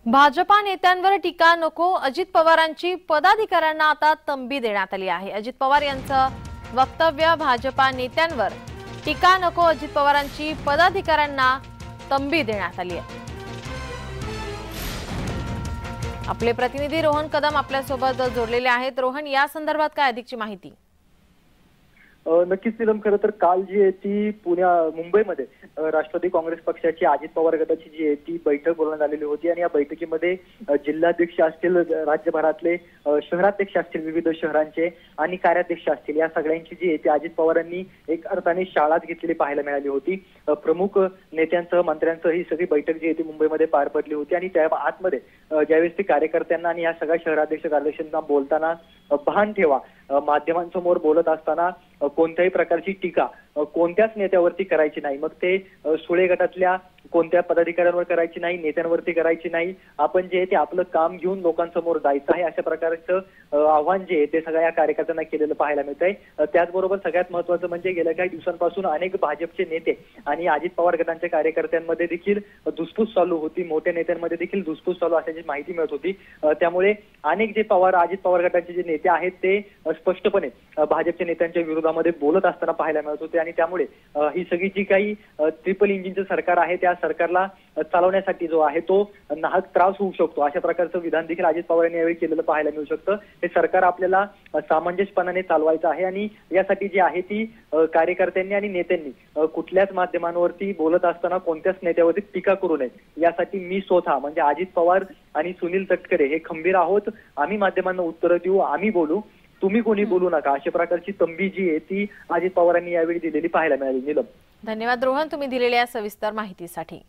भाजपा नेत्यांवर टीका नको, अजित पवारांची पदाधिकाऱ्यांना आता तंबी देण्यात आली आहे। अजित पवार यांचं वक्तव्य, भाजपा नेत्यांवर टीका नको, अजित पवारांची पदाधिकाऱ्यांना तंबी देण्यात आली आहे। आपले प्रतिनिधी रोहन कदम आपल्या सोबत जोडलेले आहेत। रोहन, या संदर्भात काय अधिकची माहिती? नक्कीच नीलम, खरं तर काल जी आहे ती मुंबईमध्ये राष्ट्रवादी काँग्रेस पक्षाची अजित पवार गटाची जी आहे ती बैठक बोलवण्यात आलेली होती आणि या बैठकीमध्ये जिल्हाध्यक्ष असतील, राज्यभरातले शहराध्यक्ष असतील, विविध शहरांचे आणि कार्याध्यक्ष असतील, या सगळ्यांची जी आहे ती अजित पवारांनी एक अर्थाने शाळाच घेतलेली पाहायला मिळाली होती। प्रमुख नेत्यांसह मंत्र्यांसह ही सगळी बैठक जी आहे ती मुंबईमध्ये पार पडली होती आणि त्या आतमध्ये ज्यावेळेस ते कार्यकर्त्यांना आणि या सगळ्या शहराध्यक्ष कार्याध्यक्षांना बोलताना भान ठेवा, माध्यमांसमोर बोलत असताना कोणत्याही प्रकारची टीका कोणत्याच नेत्यावरती करायची नाही, मग ते सुळे गटातल्या कोणत्या पदाधिकाऱ्यांवर करायची नाही, नेत्यांवरती करायची नाही, आपण जे आहे ते आपलं काम घेऊन लोकांसमोर जायचं आहे, अशा प्रकारचं आव्हान जे आहे ते सगळ्या या कार्यकर्त्यांना केलेलं पाहायला मिळत आहे। त्याचबरोबर सगळ्यात महत्त्वाचं म्हणजे गेल्या काही दिवसांपासून अनेक भाजपचे नेते आणि अजित पवार गटांच्या कार्यकर्त्यांमध्ये देखील धुसफूस चालू होती, मोठ्या नेत्यांमध्ये देखील धुसफूस चालू असल्याची माहिती मिळत होती। त्यामुळे अनेक जे अजित पवार गटाचे जे नेते आहेत ते स्पष्टपणे भाजपच्या नेत्यांच्या विरोधामध्ये बोलत असताना पाहायला मिळत होते आणि त्यामुळे ही सगळी जी काही ट्रिपल इंजिनचं सरकार आहे त्या सरकारला चालवण्यासाठी जो आहे तो नाहक त्रास होऊ शकतो, अशा प्रकारचं विधान देखील अजित पवार यांनी यावेळी केलेलं पाहायला मिळू शकतं। हे सरकार आपल्याला सामंजस्यपणाने चालवायचं आहे आणि यासाठी जी आहे ती कार्यकर्त्यांनी आणि नेत्यांनी कुठल्याच माध्यमांवरती बोलत असताना कोणत्याच नेत्यावरती टीका करू नये, यासाठी मी स्वतः म्हणजे अजित पवार आणि सुनील तटकरे हे खंबीर आहोत, आम्ही माध्यमांना उत्तरं देऊ, आम्ही बोलू, तुम्ही कोणी बोलू नका, अशा प्रकारची तंबी जी आहे ती अजित पवारांनी यावेळी दिलेली पाहायला मिळाली। नीलम, धन्यवाद रोहन, तुम्ही दिलेल्या सविस्तर माहितीसाठी।